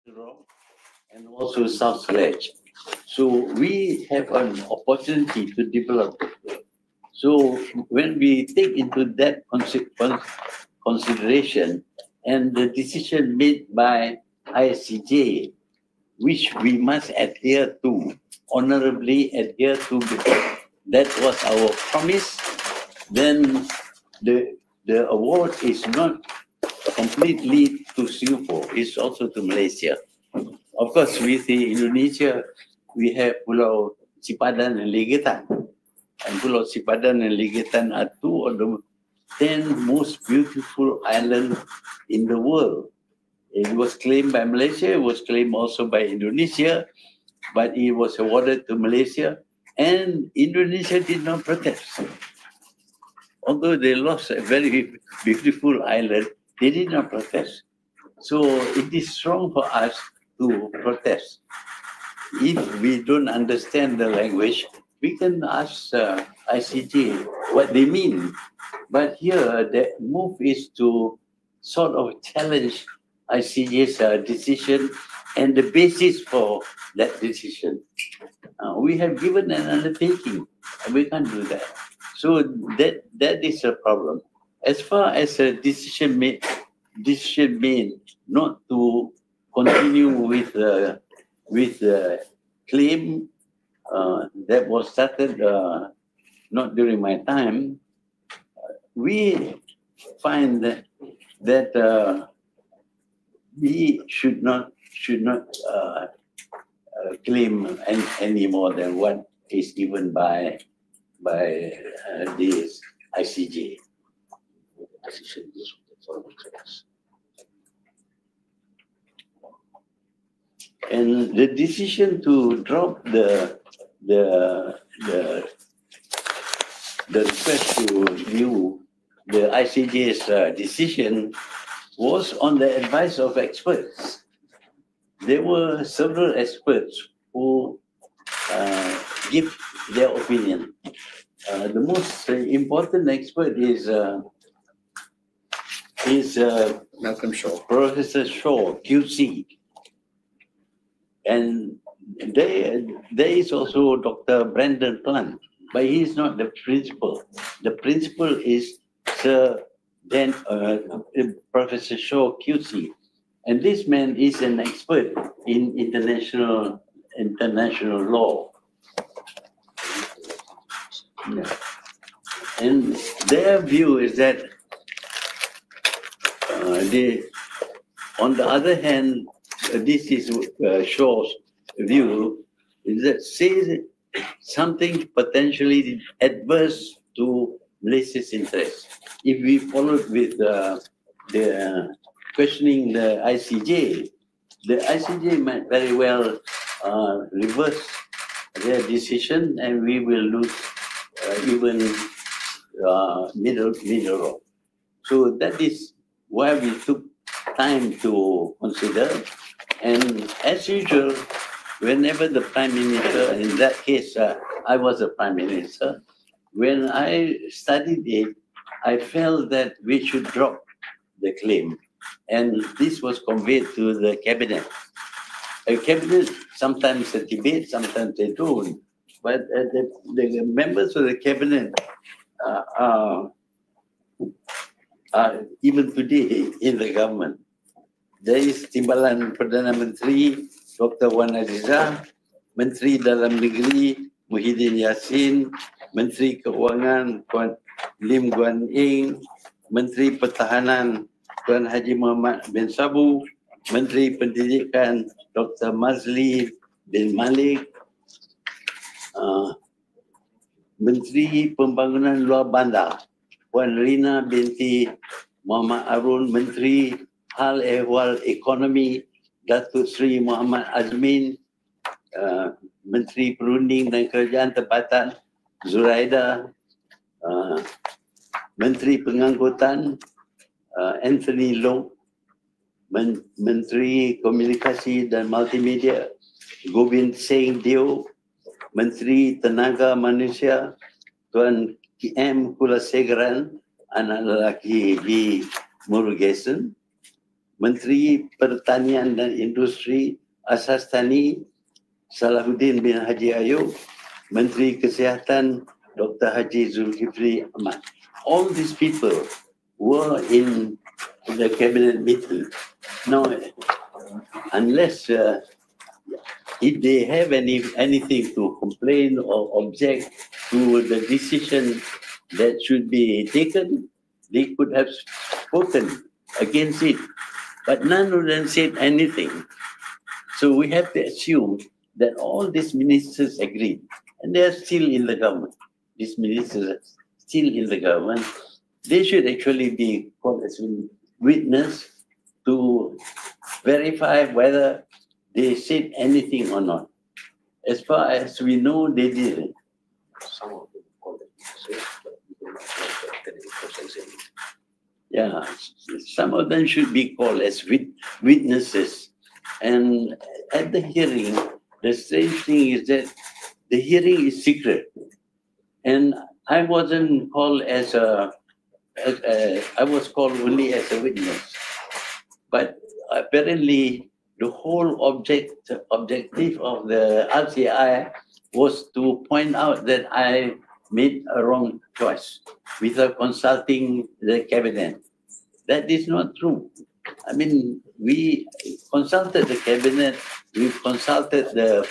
and also South Sledge. So we have an opportunity to develop. So when we take into that consideration and the decision made by ICJ, which we must adhere to, honorably adhere to, because that was our promise, then the award is not completely to Singapore, it's also to Malaysia. Of course, with the Indonesia, we have Pulau Sipadan and Legitan. And Pulau Sipadan and Legitan are two of the 10 most beautiful islands in the world. It was claimed by Malaysia, it was claimed also by Indonesia, but it was awarded to Malaysia, and Indonesia did not protest. Although they lost a very beautiful island, they did not protest. So it is wrong for us to protest. If we don't understand the language, we can ask ICJ what they mean. But here, the move is to sort of challenge ICJ's decision and the basis for that decision. We have given an undertaking, and we can't do that. So that is a problem. As far as a decision made not to continue with the claim that was started not during my time, we find that we should not claim any more than what is given by this ICJ. And the decision to drop the request to review the ICJ's decision was on the advice of experts. There were several experts who give their opinion. The most important expert is Malcolm Shaw, Professor Shaw, QC. And there is also Dr. Brandon Plant, but he is not the principal. The principal is Professor Shaw, QC. And this man is an expert in international law. Yeah. And their view is that on the other hand, this is Shaw's view, is that says something potentially adverse to Malaysia's interest. If we followed with the questioning the ICJ might very well reverse their decision, and we will lose even middle road. So that is why we took time to consider. And as usual, whenever the Prime Minister, in that case, I was the Prime Minister, when I studied it, I felt that we should drop the claim. And this was conveyed to the Cabinet. A Cabinet, sometimes they debate, sometimes they don't. But the members of the Cabinet are even today in the government. There is Timbalan Perdana Menteri Dr. Wan Azizah, Menteri Dalam Negeri Muhyiddin Yassin, Menteri Keuangan Lim Guan Eng, Menteri Pertahanan Tuan Haji Muhammad bin Sabu, Menteri Pendidikan Dr. Mazli bin Malik, Menteri Pembangunan Luar Bandar Puan Rina binti Muhammad Arun, Menteri Hal Ehwal Ekonomi Datuk Seri Muhammad Azmin, Menteri Perunding dan Kerajaan Tempatan Zuraida, Menteri Pengangkutan Anthony Long, Menteri Komunikasi dan Multimedia Gobind Singh Deo, Menteri Tenaga Manusia Tuan M. Kulasegaran, anak lelaki di Murugesan, Menteri Pertanian dan Industri Asas Tani Salahuddin bin Haji Ayub, Menteri Kesihatan Dr. Haji Zulkifli Ahmad. All these people were in the cabinet meeting. Now, unless if they have anything to complain or object to the decision that should be taken, they could have spoken against it. But none of them said anything. So we have to assume that all these ministers agreed, and they are still in the government. These ministers are still in the government. They should actually be called as witness to verify whether they said anything or not. As far as we know, they didn't. Some of them call it witnesses, but we don't know that any process in it. Yeah, some of them should be called as witnesses. And at the hearing, the strange thing is that the hearing is secret. And I wasn't called I was called only as a witness. But apparently, the whole objective of the RCI was to point out that I made a wrong choice without consulting the cabinet. That is not true. I mean, we consulted the cabinet, we consulted the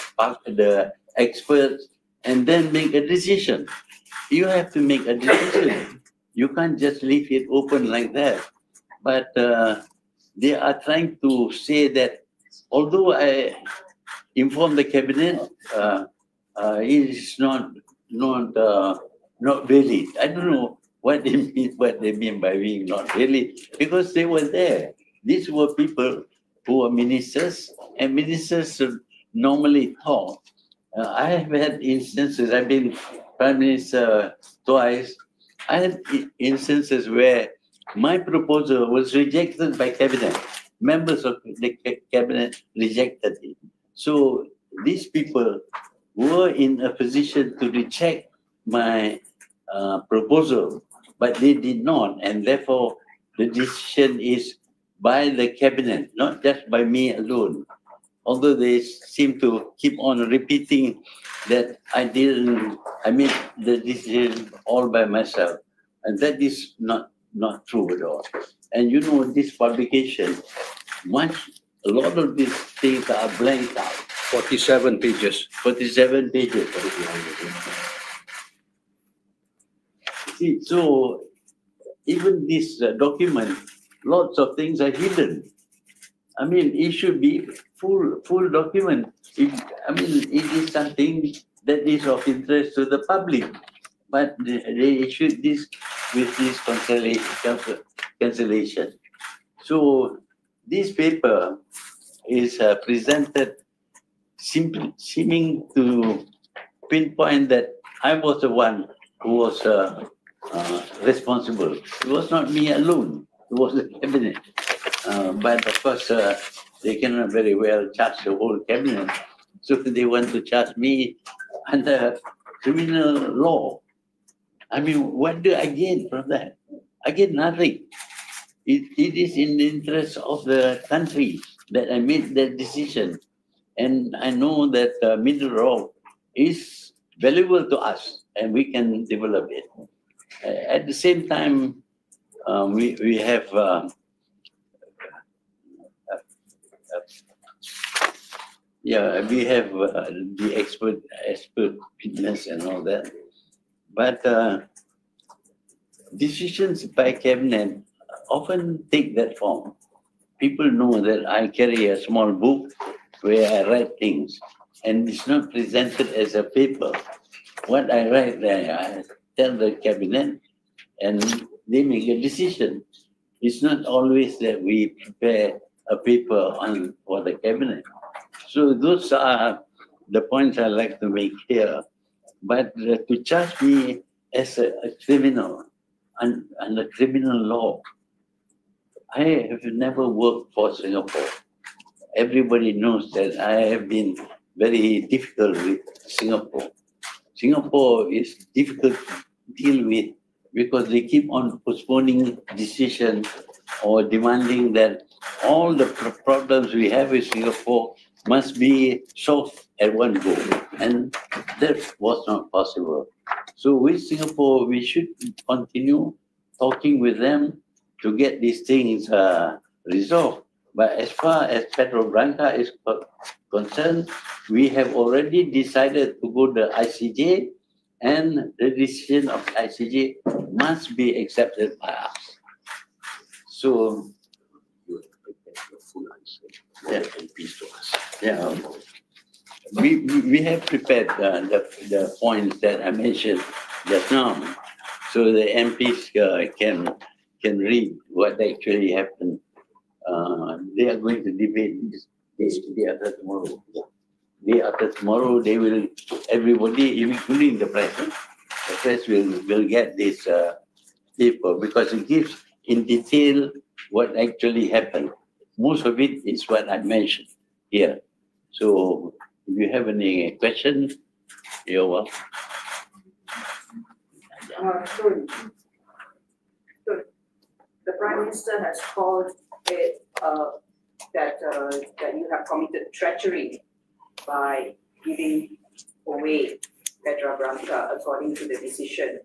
experts, and then make a decision. You have to make a decision. You can't just leave it open like that. But they are trying to say that although I informed the cabinet, it is not valid. I don't know what they mean by being not valid, because they were there. These were people who were ministers, and ministers normally talk. I have had instances, I've been Prime Minister twice. I had instances where my proposal was rejected by cabinet. Members of the cabinet rejected it. So these people were in a position to reject my proposal, but they did not, and therefore the decision is by the cabinet, not just by me alone. Although they seem to keep on repeating that I made the decision all by myself, and that is not true at all. And you know, this publication, a lot of these things are blanked out. 47 pages. 47 pages. See, so even this document, lots of things are hidden. I mean, it should be full document. It is something that is of interest to the public, but they issued this with this cancellation. So this paper is presented seeming to pinpoint that I was the one who was responsible. It was not me alone. It was the cabinet. But of course, they cannot very well charge the whole cabinet. So they want to charge me under criminal law. I mean, what do I gain from that? I get nothing. It is in the interest of the country that I made that decision. And I know that middle road is valuable to us, and we can develop it. At the same time, we have the expert witness and all that. But decisions by cabinet often take that form. People know that I carry a small book where I write things, and it's not presented as a paper. What I write there, I tell the cabinet, and they make a decision. It's not always that we prepare a paper for the cabinet. So those are the points I like to make here. But to charge me as a criminal under criminal law, I have never worked for Singapore. Everybody knows that I have been very difficult with Singapore. Singapore is difficult to deal with because they keep on postponing decisions or demanding that all the problems we have in Singapore must be solved at one go. And that was not possible. So with Singapore, we should continue talking with them to get these things resolved. But as far as Pedro Branca is concerned, we have already decided to go to ICJ, and the decision of ICJ must be accepted by us. So, You have prepared your full answer. Yeah. MPs to us. yeah, we have prepared the points that I mentioned just now, so the MPs can read what actually happened. They are going to debate this day after tomorrow. Day after tomorrow, they will, everybody, including the press will get this paper, because it gives in detail what actually happened. Most of it is what I mentioned here. So if you have any questions, you're welcome. So the Prime Minister has called it that you have committed treachery by giving away Pedro Branca according to the decision.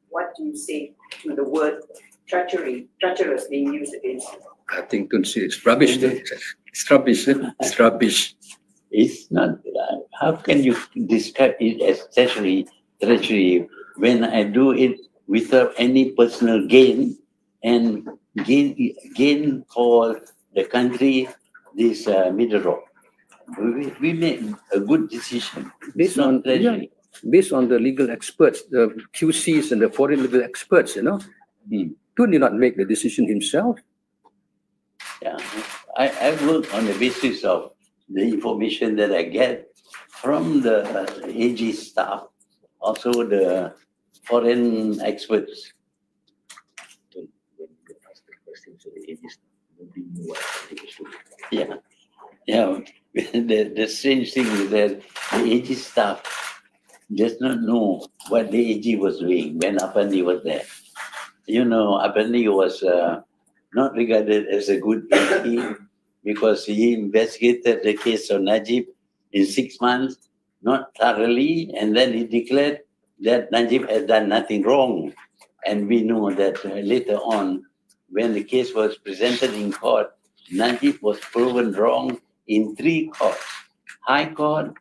What do you say to the word treachery, treacherous being used against you? I think Tunsi, it's rubbish. It's rubbish. It's rubbish. It's not, how can you describe it as treachery when I do it without any personal gain, and gain for the country, this middle road? We made a good decision. Based on the legal experts, the QCs and the foreign legal experts, Tun did not make the decision himself. Yeah, I work on the basis of the information that I get from the AG staff, also the foreign experts. When you ask the questions of the ages, nobody knew what the issue. Yeah. The strange thing is that the AG staff does not know what the AG was doing when Apandi was there. You know, Apandi was not regarded as a good AG because he investigated the case of Najib in 6 months, not thoroughly, and then he declared that Najib had done nothing wrong. And we know that later on, when the case was presented in court, Najib was proven wrong in 3 courts: High Court,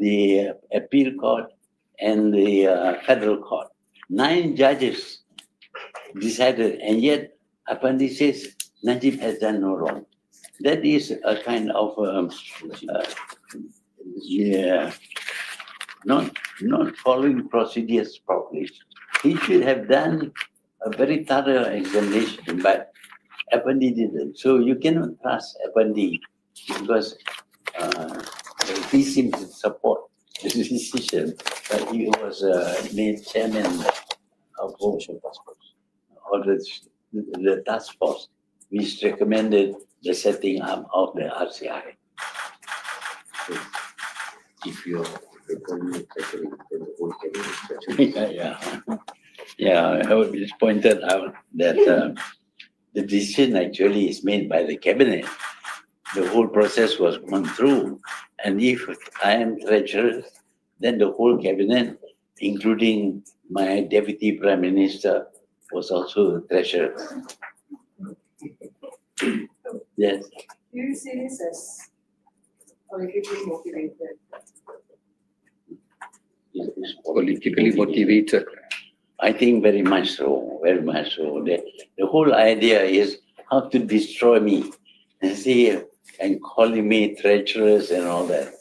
the Appeal Court, and the Federal Court. 9 judges decided, and yet Apandi says Najib has done no wrong. That is a kind of not following procedures properly. He should have done a very thorough examination, but Apandi didn't. So you cannot trust Apandi because he seems to support the decision, but he was made chairman of the task force, which recommended the setting up of the RCI. So if you're recalling treachery, then the whole cabinet is treachery. Yeah, it's pointed out that the decision actually is made by the cabinet. The whole process was gone through, and if I am treasurer, then the whole cabinet, including my deputy prime minister, was also treasurer. Yes. Do you see this as politically motivated? Politically motivated. I think very much so, very much so. The whole idea is how to destroy me and see and calling me treacherous and all that.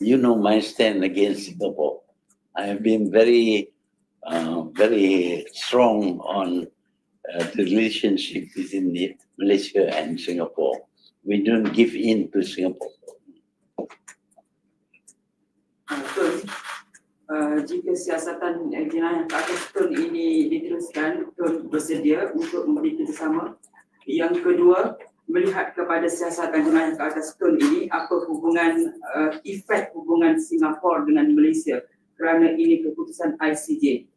You know my stand against Singapore. I have been very, very strong on the relationship between Malaysia and Singapore. We don't give in to Singapore. Jika siasatan jenayah ke atas Tun ini diteruskan, Tun bersedia untuk memberi kerjasama. Yang kedua, melihat kepada siasatan jenayah ke atas Tun ini, apa hubungan, efek hubungan Singapura dengan Malaysia kerana ini keputusan ICJ.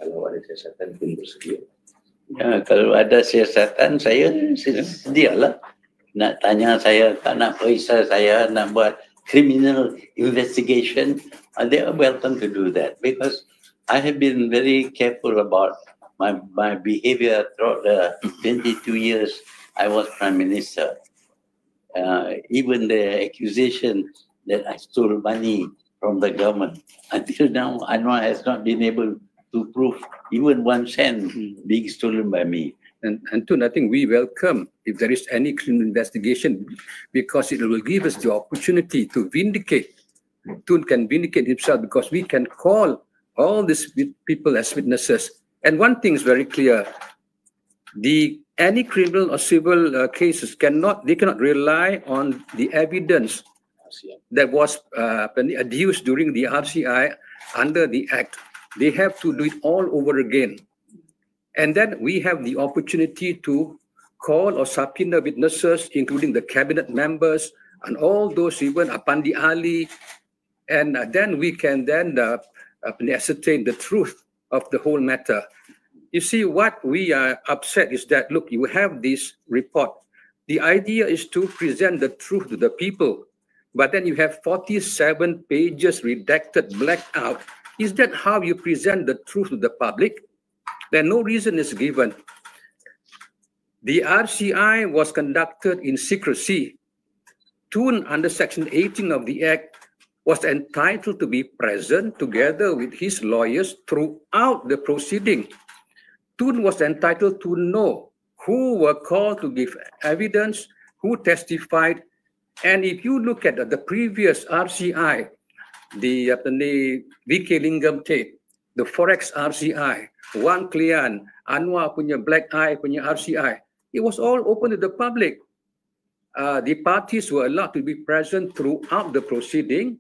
Kalau ada siasatan, Tun bersedia. Ya, kalau ada siasatan, saya sedialah. Nak tanya saya, tak nak periksa saya, nak buat criminal investigation, they are welcome to do that. Because I have been very careful about my behavior throughout the 22 years I was Prime Minister. Even the accusation that I stole money from the government, until now, Anwar has not been able to prove even 1 cent being stolen by me. And Tun, I think we welcome if there is any criminal investigation, because it will give us the opportunity to vindicate. Tun can vindicate himself because we can call all these people as witnesses. And one thing is very clear: any criminal or civil cases cannot rely on the evidence that was adduced during the RCI under the Act. They have to do it all over again. And then we have the opportunity to call or subpoena witnesses, including the cabinet members and all those, even Apandi Ali. And then we can then ascertain the truth of the whole matter. You see, what we are upset is that, look, you have this report. The idea is to present the truth to the people, but then you have 47 pages redacted, blacked out. Is that how you present the truth to the public? Then no reason is given. The RCI was conducted in secrecy. Tun, under Section 18 of the Act, was entitled to be present together with his lawyers throughout the proceeding. Tun was entitled to know who were called to give evidence, who testified. And if you look at the previous RCI, the VK Lingam tape, the Forex RCI, Wang Klian, Anwar punya Black Eye punya RCI, it was all open to the public. The parties were allowed to be present throughout the proceeding.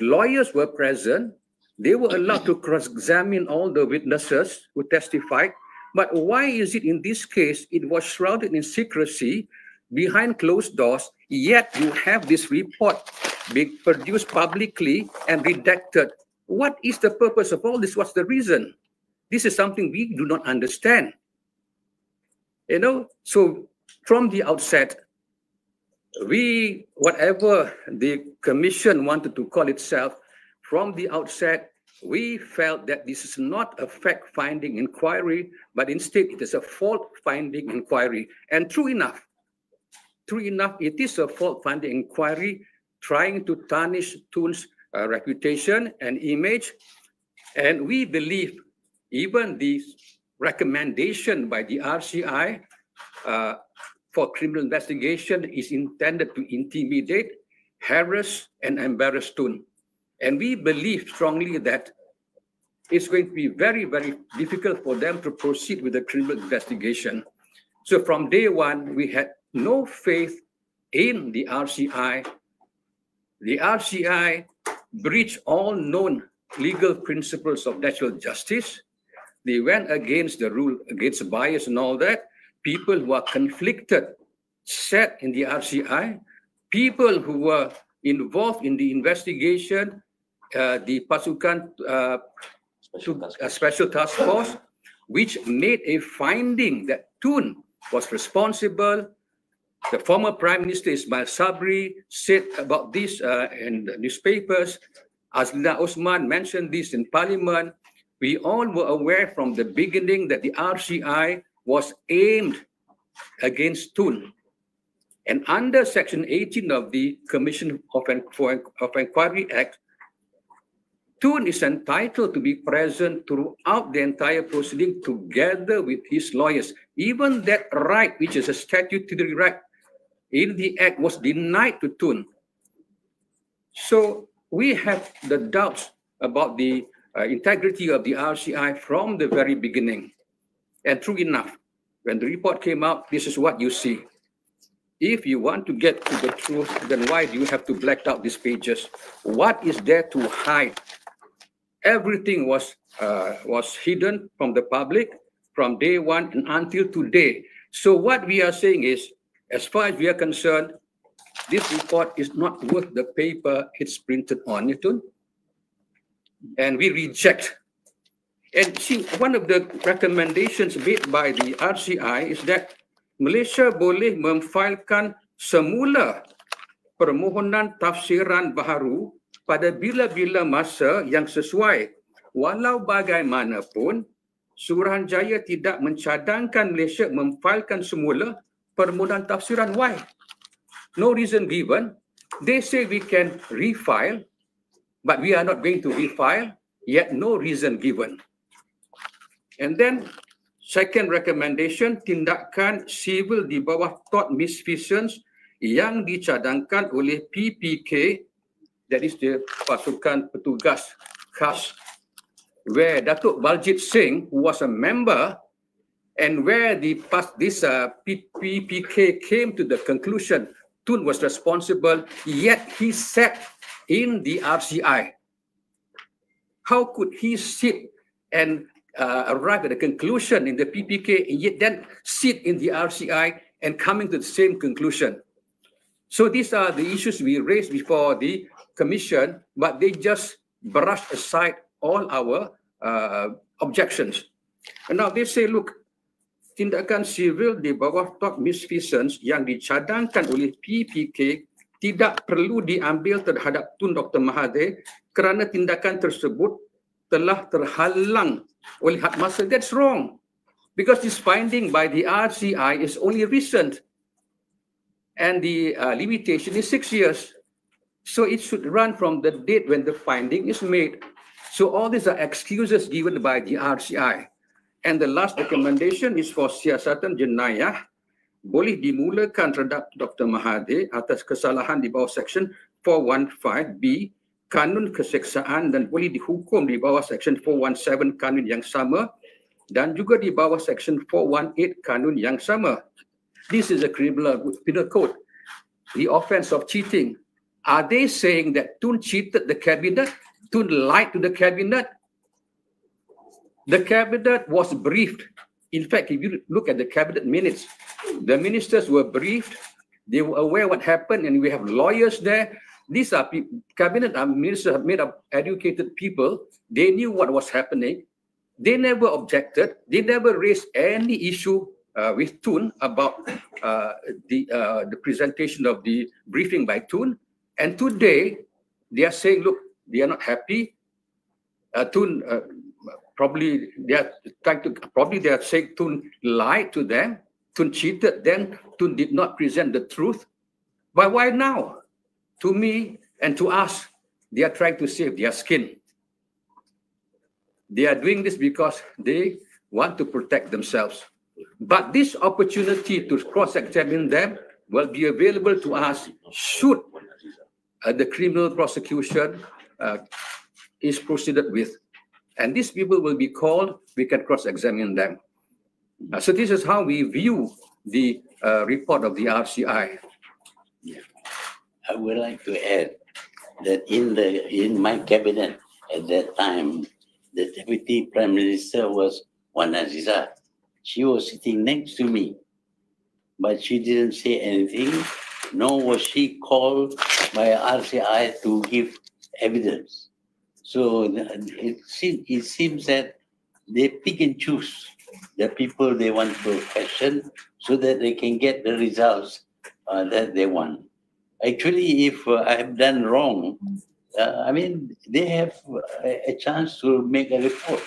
Lawyers were present. They were allowed to cross-examine all the witnesses who testified. But why is it in this case, it was shrouded in secrecy behind closed doors, yet you have this report being produced publicly and redacted? What is the purpose of all this? What's the reason? This is something we do not understand. You know, so from the outset, whatever the commission wanted to call itself, from the outset, we felt that this is not a fact-finding inquiry, but instead it is a fault-finding inquiry. And true enough, it is a fault-finding inquiry trying to tarnish Tun's reputation and image. And we believe even the recommendation by the RCI for criminal investigation is intended to intimidate, harass, and embarrass Tun. And we believe strongly that it's going to be very, very difficult for them to proceed with the criminal investigation. So from day one, we had no faith in the RCI. The RCI breached all known legal principles of natural justice. They went against the rule, against bias and all that. People who are conflicted sat in the RCI. People who were involved in the investigation, the Pasukan Special Task Force, which made a finding that Tun was responsible. The former Prime Minister Ismail Sabri said about this in the newspapers. Azlina Osman mentioned this in Parliament. We all were aware from the beginning that the RCI was aimed against Tun. And under Section 18 of the Commission of Inquiry Act, Tun is entitled to be present throughout the entire proceeding together with his lawyers. Even that right, which is a statutory right in the Act, was denied to Tun. So we have the doubts about the integrity of the RCI from the very beginning. And true enough, when the report came out, this is what you see. If you want to get to the truth, then why do you have to black out these pages? What is there to hide? Everything was hidden from the public from day one and until today. So what we are saying is, as far as we are concerned, this report is not worth the paper it's printed on, Tun. And we reject And see, one of the recommendations made by the RCI is that Malaysia boleh memfailkan semula permohonan tafsiran baharu pada bila-bila masa yang sesuai. Walau bagaimanapun, Suruhanjaya tidak mencadangkan Malaysia memfailkan semula permohonan tafsiran. Why? No reason given. They say we can refile, but we are not going to refile, yet no reason given. And then, second recommendation, tindakan sivil di bawah tort misfeasance yang dicadangkan oleh PPK, that is the pasukan petugas khas, where Datuk Baljit Singh, who was a member, and where this PPK came to the conclusion Tun was responsible, yet he sat in the RCI. How could he sit and arrive at a conclusion in the PPK and yet then sit in the RCI and coming to the same conclusion? So these are the issues we raised before the commission, but they just brushed aside all our objections. And now they say, look, tindakan sivil di bawah tort misfeasance yang dicadangkan oleh PPK tidak perlu diambil terhadap Tun Dr. Mahathir kerana tindakan tersebut telah terhalang oleh had masa. That's wrong, because this finding by the RCI is only recent, and the limitation is 6 years. So it should run from the date when the finding is made. So all these are excuses given by the RCI. And the last recommendation is for siasatan jenayah boleh dimulakan terhadap Dr. Mahathir atas kesalahan di bawah Section 415B Kanun Keseksaan dan boleh dihukum di bawah Section 417 Kanun yang sama dan juga di bawah Section 418 Kanun yang sama. This is a criminal penal code. The offense of cheating. Are they saying that Tun cheated the cabinet? Tun lied to the cabinet? The cabinet was briefed. In fact, if you look at the cabinet minutes, the ministers were briefed. They were aware what happened, and we have lawyers there. These are cabinet ministers made up educated people. They knew what was happening. They never objected. They never raised any issue with Tun about the presentation of the briefing by Tun. And today, they are saying, look, they are not happy. Tun probably they are saying Tun lied to them, Tun cheated them, Tun did not present the truth. But why now? To me and to us, they are trying to save their skin. They are doing this because they want to protect themselves. But this opportunity to cross-examine them will be available to us should the criminal prosecution is proceeded with. And these people will be called, we can cross-examine them. So this is how we view the report of the RCI. I would like to add that in my cabinet at that time, the Deputy Prime Minister was Wan Azizah. She was sitting next to me, but she didn't say anything, nor was she called by RCI to give evidence. So it seems that they pick and choose the people they want to question so that they can get the results that they want. Actually, if I have done wrong, I mean, they have a chance to make a report,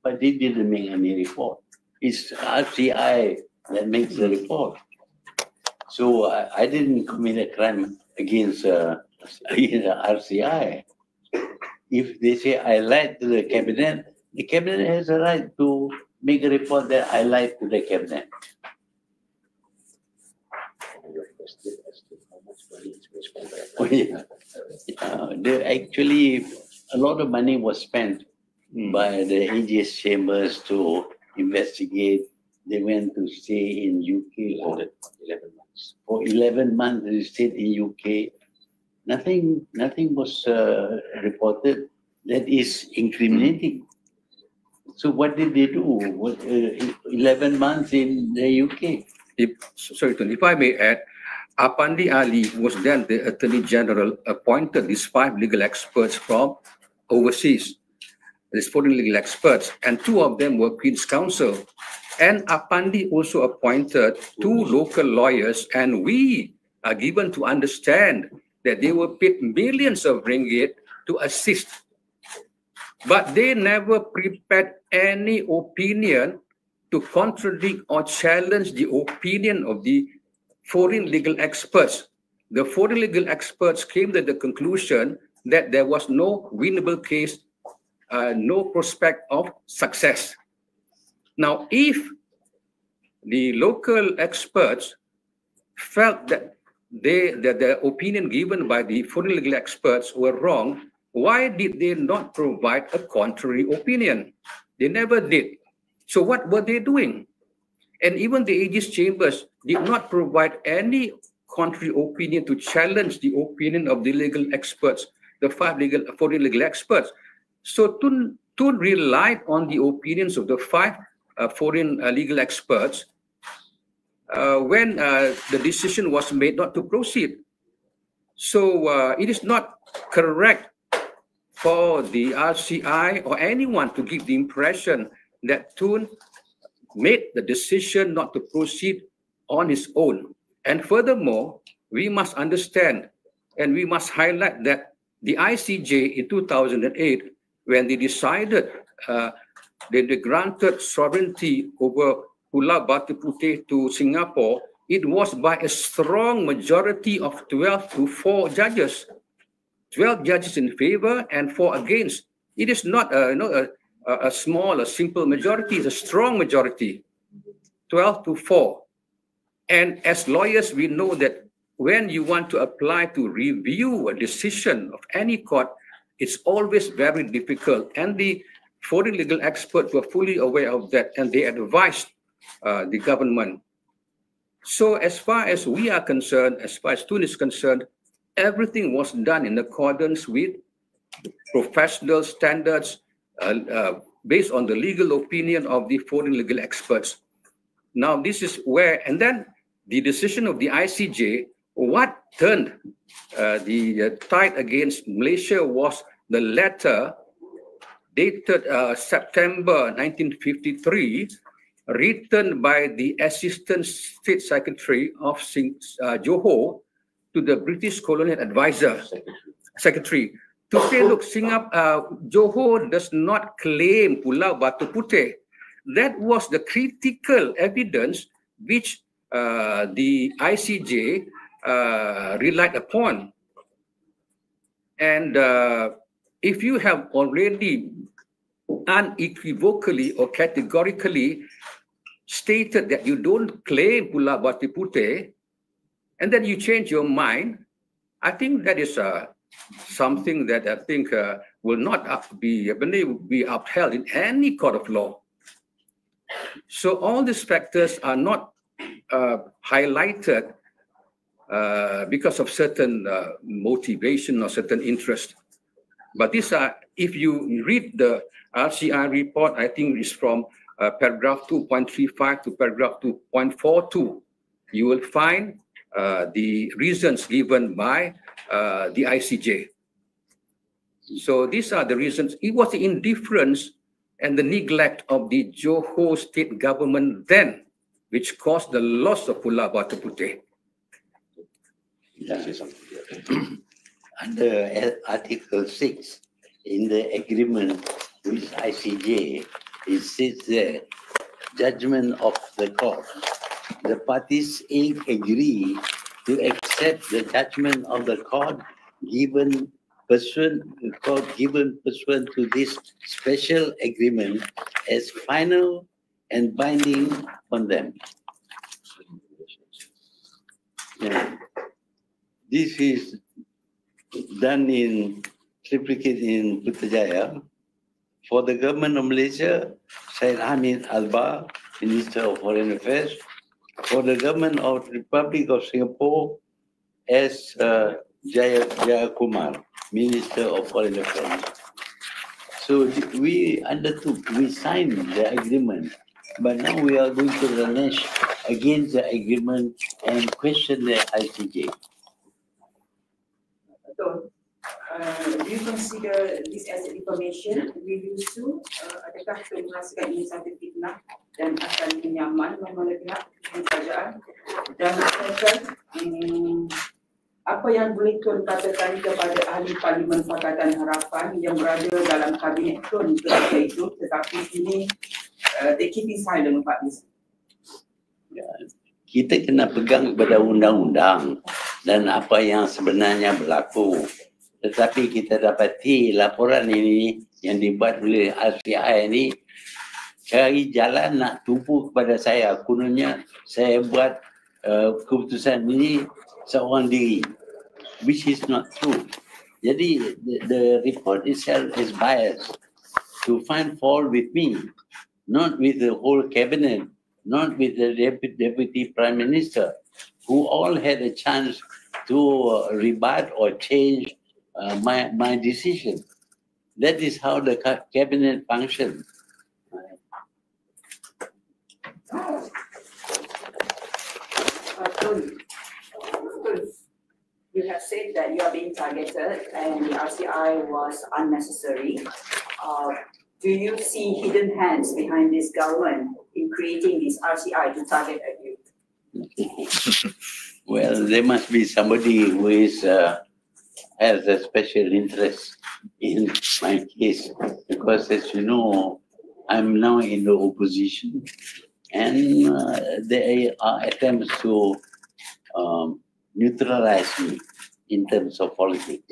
but they didn't make any report. It's RCI that makes the report. So I didn't commit a crime against RCI. If they say I lied to the cabinet has a right to make a report that I lied to the cabinet. Oh, yeah. Actually, a lot of money was spent by the AGS chambers to investigate. They went to stay in UK for 11 months. For 11 months, they stayed in UK. Nothing was reported that is incriminating. So what did they do? 11 months in the UK? If I may add, Apandi Ali was then the Attorney General, appointed these 5 legal experts from overseas. these foreign legal experts, and 2 of them were Queen's Counsel. And Apandi also appointed 2 local lawyers, and we are given to understand that they were paid millions of ringgit to assist. But they never prepared any opinion to contradict or challenge the opinion of the foreign legal experts. The foreign legal experts came to the conclusion that there was no winnable case, no prospect of success. Now, if the local experts felt that the opinion given by the foreign legal experts were wrong, why did they not provide a contrary opinion? They never did. So what were they doing? And even the Aegis Chambers did not provide any contrary opinion to challenge the opinion of the legal experts, the 5 foreign legal experts. So Tun relied on the opinions of the 5 foreign legal experts when the decision was made not to proceed. So it is not correct for the RCI or anyone to give the impression that Tun made the decision not to proceed on his own. And furthermore, we must understand and we must highlight that the ICJ in 2008, when they decided, they granted sovereignty over Pulau Batu Puteh to Singapore, it was by a strong majority of 12-4 judges. 12 judges in favor and 4 against. It is not a small, a simple majority. It's a strong majority, 12-4. And as lawyers, we know that when you want to apply to review a decision of any court, it's always very difficult. And the foreign legal experts were fully aware of that, and they advised the government. So as far as we are concerned, as far as Tun is concerned, everything was done in accordance with professional standards based on the legal opinion of the foreign legal experts. Now, this is where, and then the decision of the ICJ, what turned the tide against Malaysia was the letter dated September 1953, written by the Assistant State Secretary of Johor to the British Colonial Advisor, Secretary, to say, look, Johor does not claim Pulau Batu Puteh. That was the critical evidence which the ICJ relied upon. And if you have already unequivocally or categorically stated that you don't claim Pulau Batu Puteh, and then you change your mind, I think that is something that I think will not be upheld in any court of law. So all these factors are not highlighted because of certain motivation or certain interest. But these are, if you read the RCI report, I think it's from paragraph 2.35 to paragraph 2.42, you will find the reasons given by the ICJ. So these are the reasons. It was the indifference and the neglect of the Johor state government then, which caused the loss of Pulau Batu Puteh. Under Article 6 in the agreement with ICJ, it says that judgment of the court, the parties agree to accept the judgment of the court given pursuant to this special agreement as final and binding on them. Yeah. This is done in triplicate in Putrajaya. For the government of Malaysia, Syed Hamid Alba, Minister of Foreign Affairs. For the government of the Republic of Singapore, as Jayakumar, Minister of Foreign Affairs. So we undertook, we signed the agreement, but now we are going to renege against the agreement and question the ICJ. So, do you consider this as information? Will you sue? Adakah kita merasakan ini satu fitnah dan akan menyaman memulai pihak kerajaan? Dan apa yang boleh Tun katakan kepada ahli Parlimen Pakatan Harapan yang berada dalam kabinet Tun ketika itu, tetapi ini they keeping silent about this? Kita kena pegang pada undang-undang dan apa yang sebenarnya berlaku. Tetapi kita dapati laporan ini yang dibuat oleh RCI ini cari jalan nak tumpu kepada saya. Kononnya saya buat keputusan ini seorang diri, which is not true. Jadi the report itself is biased to find fault with me, not with the whole cabinet, not with the deputy prime minister, who all had a chance to rebut or change my decision. That is how the cabinet functions. You have said that you are being targeted and the RCI was unnecessary. Do you see hidden hands behind this government in creating this RCI to target at you? Well, there must be somebody who is has a special interest in my case, because as you know, I'm now in the opposition, and there are attempts to neutralize me in terms of politics.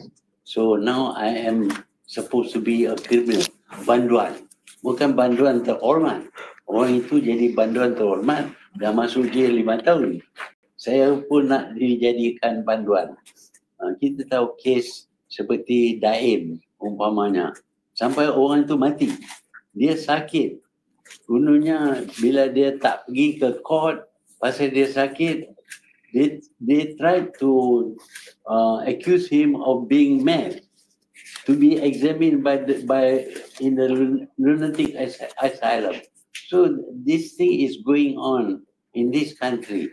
So now I am supposed to be a criminal, banduan, bukan banduan terhormat. Orang itu jadi banduan terhormat, dah masuk jail 5 tahun. Saya pun nak dijadikan banduan. Kita tahu kes seperti Daim umpamanya, sampai orang itu mati, dia sakit. Kononnya bila dia tak pergi ke court pasal dia sakit, they tried to accuse him of being mad, to be examined in the lunatic asylum. So this thing is going on in this country.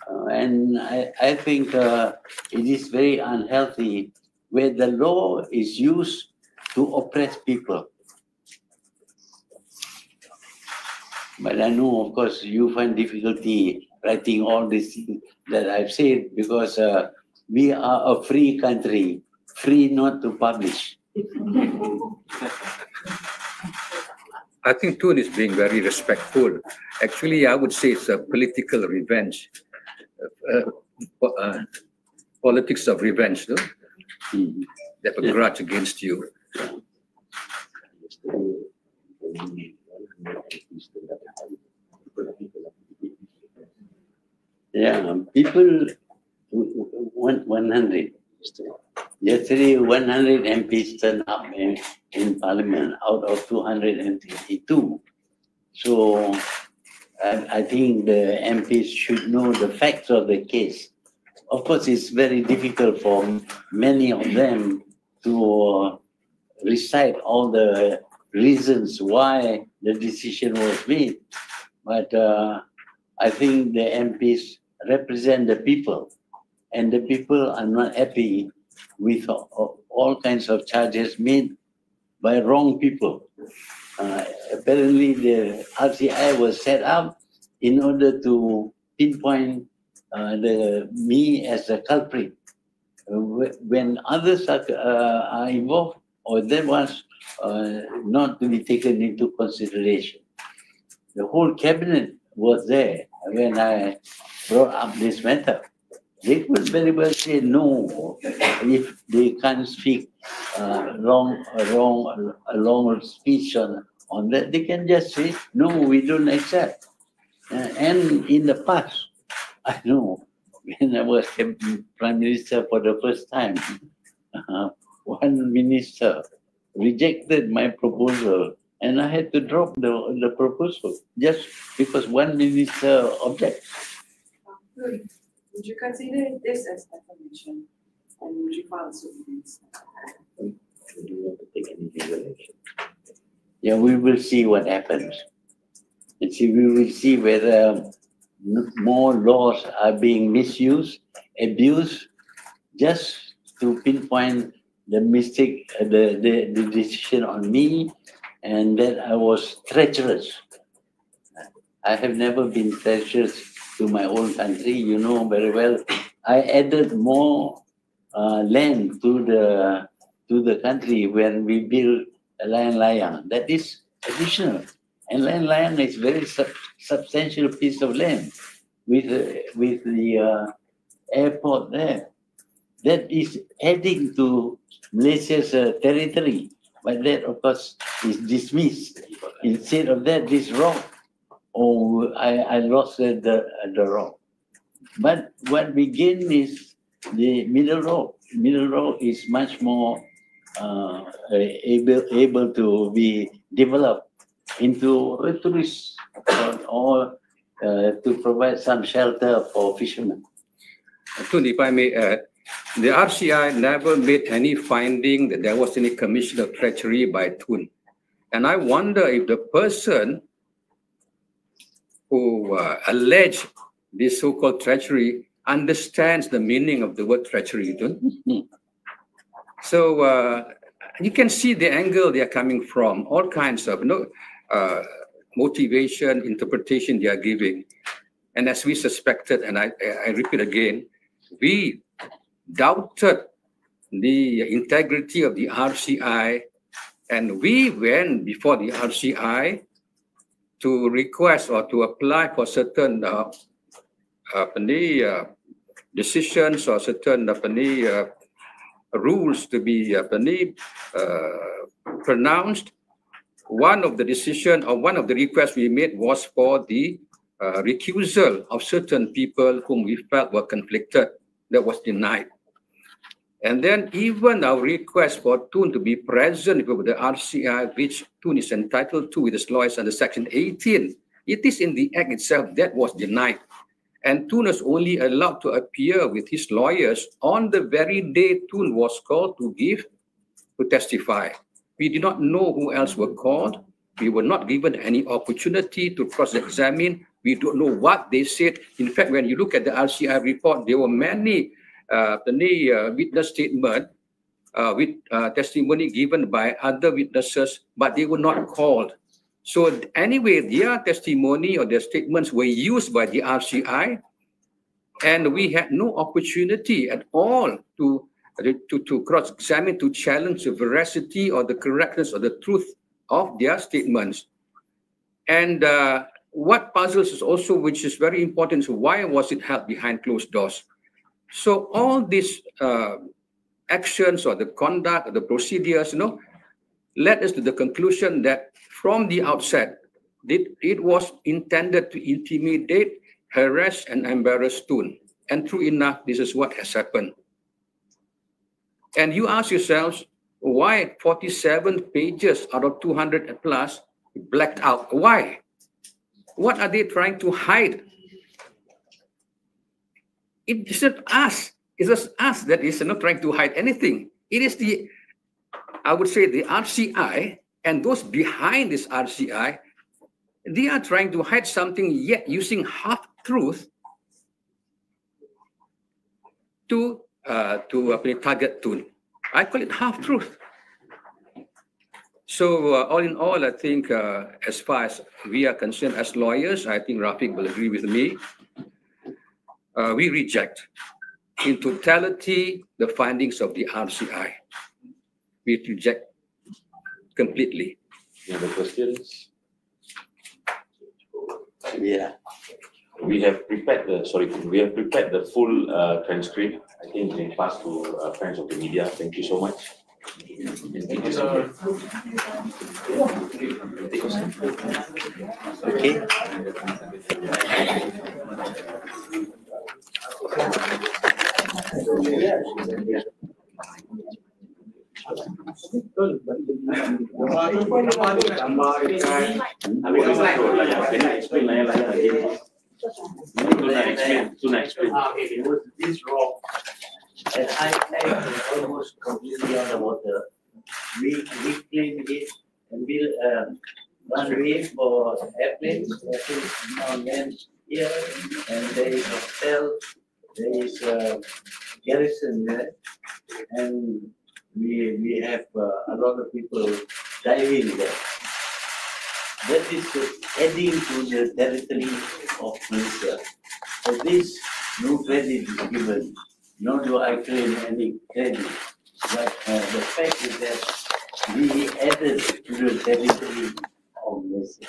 And I think it is very unhealthy where the law is used to oppress people. But I know, of course, you find difficulty writing all this that I've said, because we are a free country, free not to publish. I think Tun is being very respectful. Actually, I would say it's a political revenge. Politics of revenge, no? They have a grudge against you. Yeah, people want 100. Yesterday, 100 MPs turned up in Parliament out of 252. So I think the MPs should know the facts of the case. Of course, it's very difficult for many of them to recite all the reasons why the decision was made. But I think the MPs represent the people, and the people are not happy with all kinds of charges made by wrong people. Apparently, the RCI was set up in order to pinpoint me as a culprit. When others are involved, or that was not to be taken into consideration. The whole cabinet was there when I brought up this matter. They could very well say no if they can't speak a long speech on that. They can just say no, we don't accept. And in the past, I know when I was Prime Minister for the first time, one minister rejected my proposal, and I had to drop the proposal just because one minister objected. Would you consider this as defamation, and would you file a suit against? Do you want to take any legal action? Yeah, we will see what happens. And see, we will see whether more laws are being misused, abused, just to pinpoint the mistake, the decision on me, and that I was treacherous. I have never been treacherous to my own country. You know very well. I added more land to the country when we built a layang. That is additional, and layang is very substantial piece of land with the airport there. That is adding to Malaysia's territory, but that of course is dismissed. Instead of that, this rock, I lost the rock. But what we gain is the middle rock. Middle rock is much more able to be developed into a tourist or to provide some shelter for fishermen. Tun, if I may add, the RCI never made any finding that there was any commission of treachery by Tun. And I wonder if the person who alleged this so-called treachery understands the meaning of the word treachery, Tun. So you can see the angle they are coming from, all kinds of motivation, interpretation they are giving. And as we suspected, and I repeat again, we doubted the integrity of the RCI, and we went before the RCI to request or to apply for certain decisions or certain rules to be pronounced. One of the decision or one of the requests we made was for the recusal of certain people whom we felt were conflicted. That was denied. And then even our request for Tun to be present with the RCI, which Tun is entitled to with his lawyers under Section 18, it is in the Act itself that was denied. And Tun was only allowed to appear with his lawyers on the very day Tun was called to testify. We did not know who else were called. We were not given any opportunity to cross-examine. We don't know what they said. In fact, when you look at the RCI report, there were many witness statements with testimony given by other witnesses, but they were not called. So anyway, their testimony or their statements were used by the RCI, and we had no opportunity at all to cross-examine, to challenge the veracity or the correctness or the truth of their statements. And what puzzles us also, which is very important, is why was it held behind closed doors? So all these actions or the conduct or the procedures, led us to the conclusion that from the outset, it was intended to intimidate, harass, and embarrass Tun. And true enough, this is what has happened. And you ask yourselves, why 47 pages out of 200 plus blacked out? Why? What are they trying to hide? It isn't us. It's just us that is not trying to hide anything. It is I would say the RCI and those behind this RCI, they are trying to hide something yet using half-truth to target Tun. I call it half-truth. So all in all, I think as far as we are concerned as lawyers, I think Rafiq will agree with me. We reject in totality the findings of the RCI. We reject completely. Any other questions? Yeah. We have prepared the full transcript. I think we can pass to friends of the media. Thank you so much. Okay. This rock, and I almost completely underwater. We clean it and build one way for airplanes. Now land here, and there is a hotel, there is a garrison there, and we have a lot of people diving there. That is adding to the territory of Malaysia. For this, no credit is given, nor do I claim any credit. But the fact is that we added to the territory of Malaysia.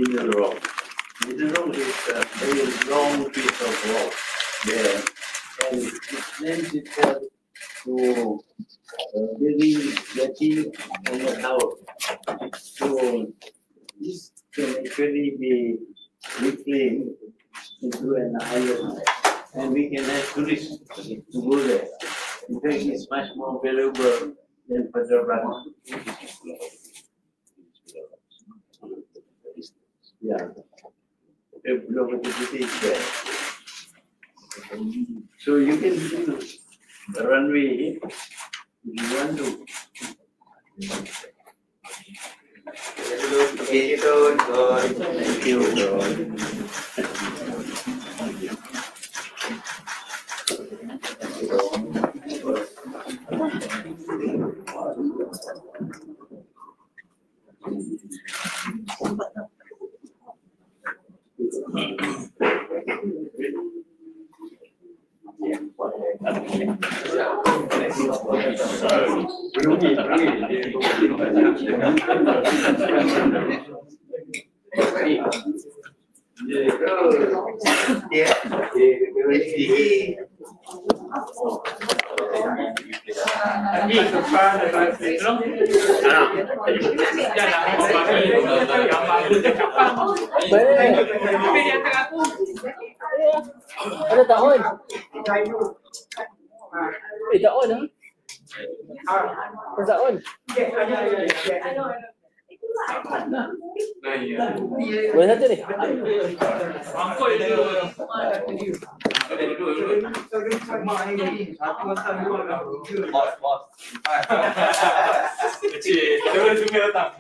Middle rock. Middle rock is a very long piece of rock there, and it lends itself to building jetty on the tower. So this can actually be reclaimed into an island, and we can have tourists to go there. In fact, it's much more valuable than Penerbangan. Yeah. So you can do the runway if you want to. Okay. Thank Ada tak on? Tak on ah? Tak on? Boleh satu ni? Kecil, dia boleh datang.